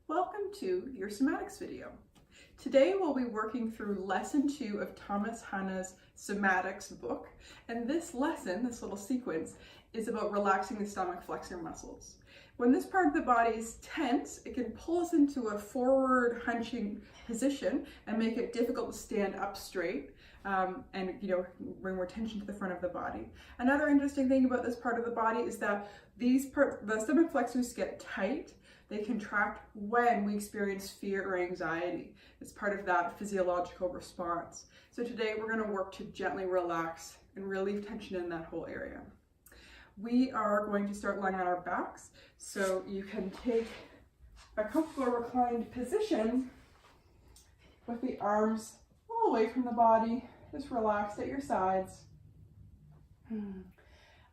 Welcome to your somatics video. Today we'll be working through lesson 2 of Thomas Hanna's somatics book, and this lesson, this little sequence, is about relaxing the stomach flexor muscles. When this part of the body is tense, it can pull us into a forward hunching position and make it difficult to stand up straight and bring more tension to the front of the body. Another interesting thing about this part of the body is that the stomach flexors get tight. They contract when we experience fear or anxiety. It's part of that physiological response. So today we're going to work to gently relax and relieve tension in that whole area. We are going to start lying on our backs, so you can take a comfortable reclined position with the arms all away from the body, just relaxed at your sides.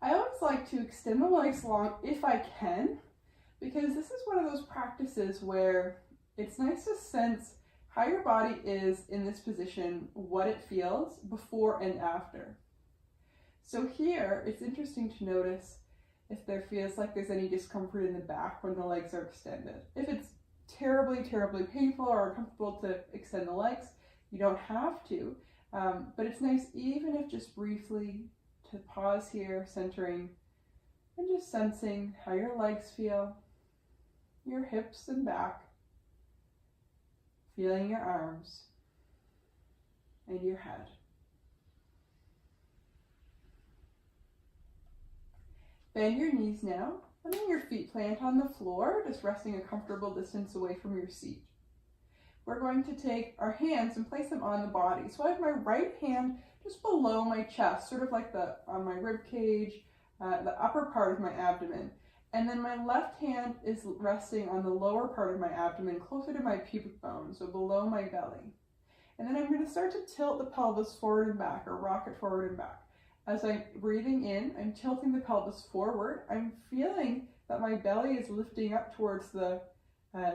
I always like to extend the legs long if I can, because this is one of those practices where it's nice to sense how your body is in this position, what it feels before and after. So here, it's interesting to notice if there feels like there's any discomfort in the back when the legs are extended. If it's terribly, terribly painful or uncomfortable to extend the legs, you don't have to, but it's nice even if just briefly to pause here, centering, and just sensing how your legs feel, your hips and back, feeling your arms and your head. Bend your knees now, letting your feet plant on the floor, just resting a comfortable distance away from your seat. We're going to take our hands and place them on the body. So I have my right hand just below my chest, sort of like on my rib cage, the upper part of my abdomen. And then my left hand is resting on the lower part of my abdomen, closer to my pubic bone, so below my belly. And then I'm going to start to tilt the pelvis forward and back, or rock it forward and back. As I'm breathing in, I'm tilting the pelvis forward. I'm feeling that my belly is lifting up towards the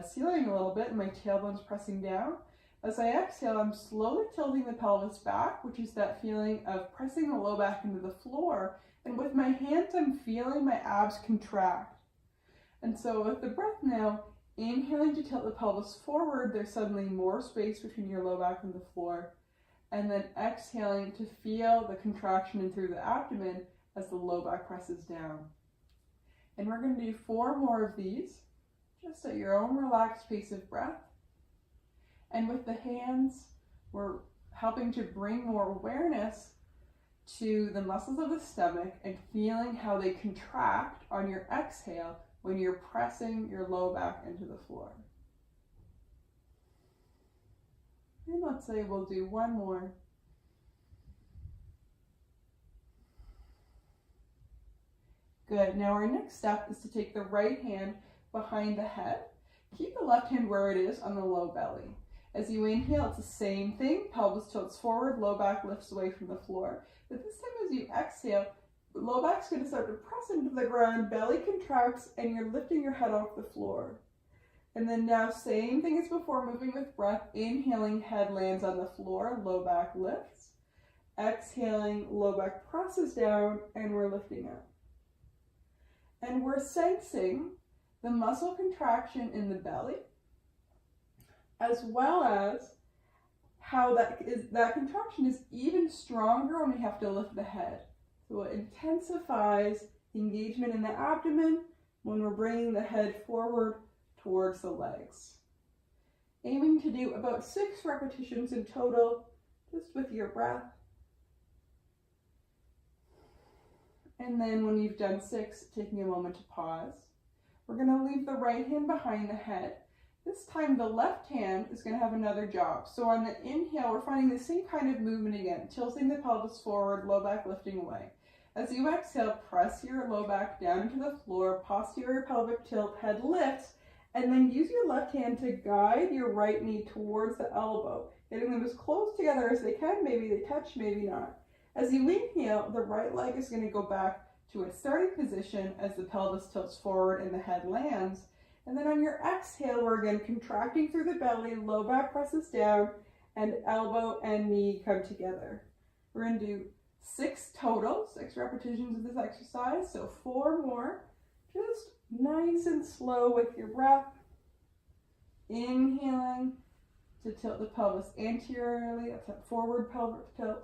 ceiling a little bit, and my tailbone's pressing down. As I exhale, I'm slowly tilting the pelvis back, which is that feeling of pressing the low back into the floor. And with my hands, I'm feeling my abs contract. And so with the breath now, inhaling to tilt the pelvis forward, there's suddenly more space between your low back and the floor. And then exhaling to feel the contraction in through the abdomen as the low back presses down. And we're going to do 4 more of these, just at your own relaxed pace of breath. And with the hands, we're helping to bring more awareness to the muscles of the stomach and feeling how they contract on your exhale when you're pressing your low back into the floor. And let's say we'll do 1 more. Good. Now our next step is to take the right hand behind the head. Keep the left hand where it is on the low belly. As you inhale, it's the same thing. Pelvis tilts forward, low back lifts away from the floor. But this time as you exhale, low back's going to start to press into the ground, belly contracts, and you're lifting your head off the floor. And then now, same thing as before, moving with breath. Inhaling, head lands on the floor, low back lifts. Exhaling, low back presses down, and we're lifting up. And we're sensing the muscle contraction in the belly, as well as how that contraction is even stronger when we have to lift the head. So it intensifies the engagement in the abdomen when we're bringing the head forward towards the legs. Aiming to do about 6 repetitions in total, just with your breath. And then when you've done 6, taking a moment to pause. We're going to leave the right hand behind the head. This time the left hand is going to have another job. So on the inhale, we're finding the same kind of movement again, tilting the pelvis forward, low back lifting away. As you exhale, press your low back down into the floor, posterior pelvic tilt, head lifts, and then use your left hand to guide your right knee towards the elbow, getting them as close together as they can. Maybe they touch, maybe not. As you inhale, the right leg is going to go back to its starting position as the pelvis tilts forward and the head lands. And then on your exhale, we're again contracting through the belly, low back presses down, and elbow and knee come together. We're going to do 6 total, 6 repetitions of this exercise, so 4 more. Just nice and slow with your breath. Inhaling to tilt the pelvis anteriorly, that's that forward pelvic tilt.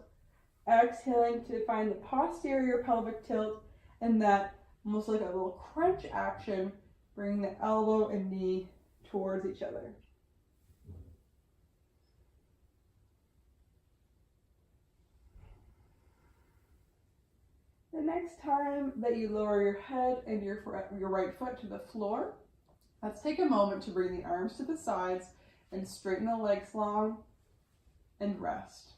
Exhaling to find the posterior pelvic tilt, and that almost like a little crunch action, bringing the elbow and knee towards each other. The next time that you lower your head and your right foot to the floor, let's take a moment to bring the arms to the sides and straighten the legs long and rest.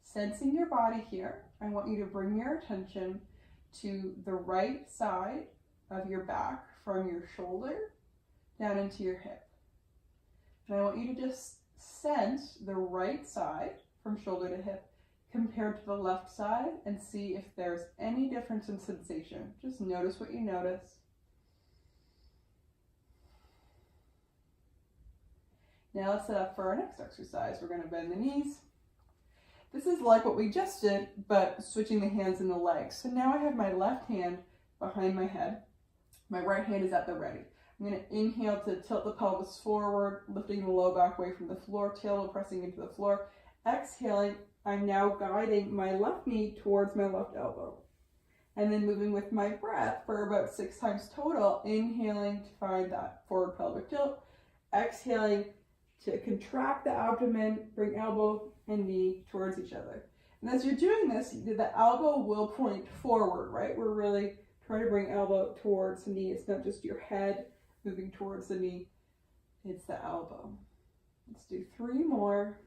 Sensing your body here, I want you to bring your attention to the right side of your back from your shoulder down into your hip. And I want you to just sense the right side from shoulder to hip compared to the left side and see if there's any difference in sensation. Just notice what you notice. Now let's set up for our next exercise. We're going to bend the knees. This is like what we just did, but switching the hands and the legs. So now I have my left hand behind my head. My right hand is at the ready. I'm going to inhale to tilt the pelvis forward, lifting the low back away from the floor, tailbone pressing into the floor. Exhaling, I'm now guiding my left knee towards my left elbow. And then moving with my breath for about 6 times total, inhaling to find that forward pelvic tilt. Exhaling to contract the abdomen, bring elbow and knee towards each other. And as you're doing this, the elbow will point forward, right? We're really trying to bring elbow towards the knee. It's not just your head moving towards the knee, it's the elbow. Let's do 3 more.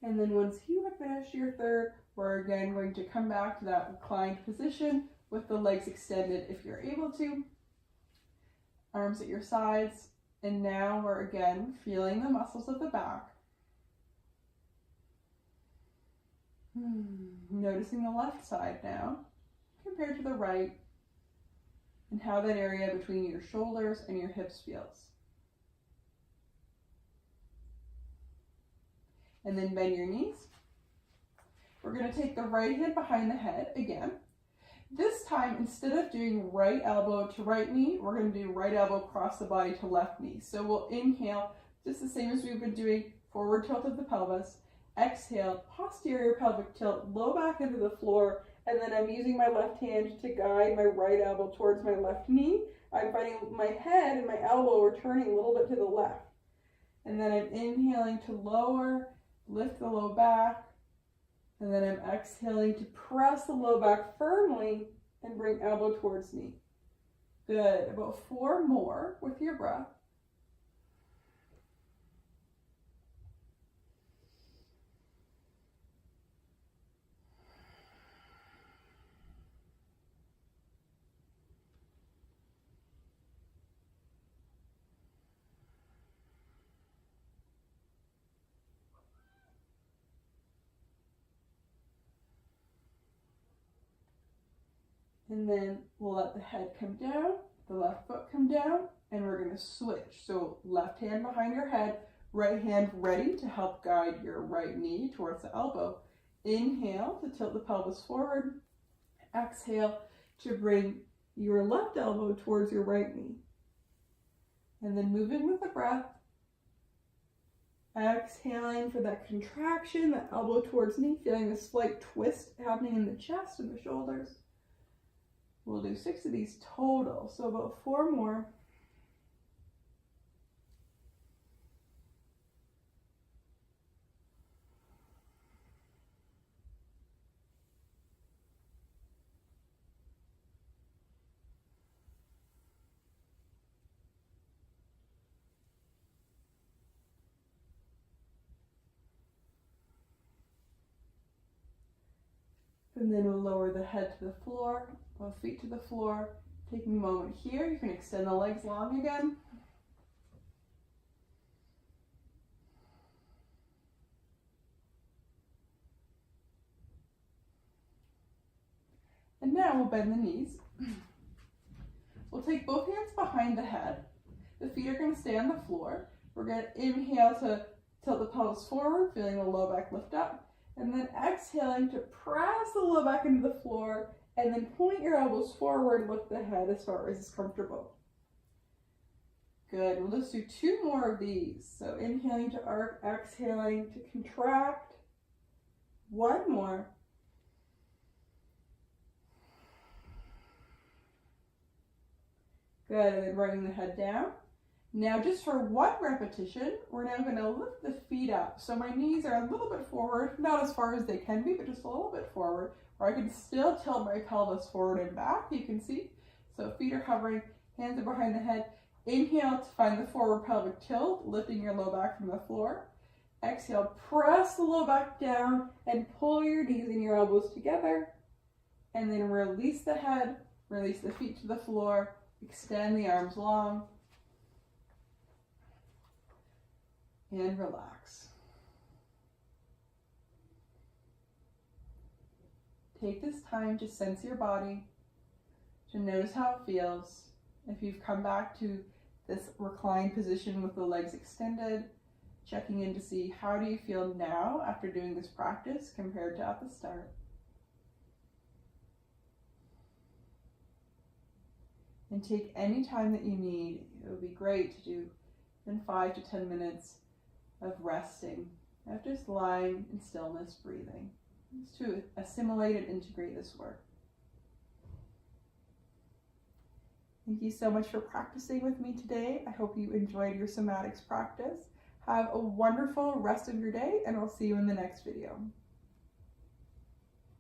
And then once you have finished your third, we're again going to come back to that reclined position with the legs extended if you're able to. Arms at your sides. And now we're again feeling the muscles of the back. Noticing the left side now compared to the right and how that area between your shoulders and your hips feels. And then bend your knees. We're going to take the right hand behind the head again. This time, instead of doing right elbow to right knee, we're going to do right elbow across the body to left knee. So we'll inhale, just the same as we've been doing, forward tilt of the pelvis. Exhale, posterior pelvic tilt, low back into the floor, and then I'm using my left hand to guide my right elbow towards my left knee. I'm finding my head and my elbow are turning a little bit to the left. And then I'm inhaling to lower, lift the low back, and then I'm exhaling to press the low back firmly and bring elbow towards knee. Good. About 4 more with your breath. And then we'll let the head come down, the left foot come down, and we're going to switch. So left hand behind your head, right hand ready to help guide your right knee towards the elbow. Inhale to tilt the pelvis forward. Exhale to bring your left elbow towards your right knee. And then moving with the breath. Exhaling for that contraction, that elbow towards knee, feeling a slight twist happening in the chest and the shoulders. We'll do 6 of these total, so about 4 more. And then we'll lower the head to the floor, both feet to the floor. Taking a moment here, you can extend the legs long again. And now we'll bend the knees. We'll take both hands behind the head. The feet are going to stay on the floor. We're going to inhale to tilt the pelvis forward, feeling the low back lift up, and then exhaling to press the low back into the floor, and then point your elbows forward, lift the head as far as is comfortable. Good. We'll just do 2 more of these. So inhaling to arc, exhaling to contract. 1 more. Good. And then bringing the head down. Now just for 1 repetition, we're now going to lift the feet up. So my knees are a little bit forward, not as far as they can be, but just a little bit forward, or I can still tilt my pelvis forward and back, you can see. So feet are hovering, hands are behind the head. Inhale to find the forward pelvic tilt, lifting your low back from the floor. Exhale, press the low back down and pull your knees and your elbows together. And then release the head, release the feet to the floor, extend the arms long. And relax. Take this time to sense your body, to notice how it feels. If you've come back to this reclined position with the legs extended, checking in to see how do you feel now after doing this practice compared to at the start. And take any time that you need. It would be great to do in 5 to 10 minutes of resting, of just lying in stillness, breathing, just to assimilate and integrate this work. Thank you so much for practicing with me today. I hope you enjoyed your somatics practice. Have a wonderful rest of your day, and I'll see you in the next video.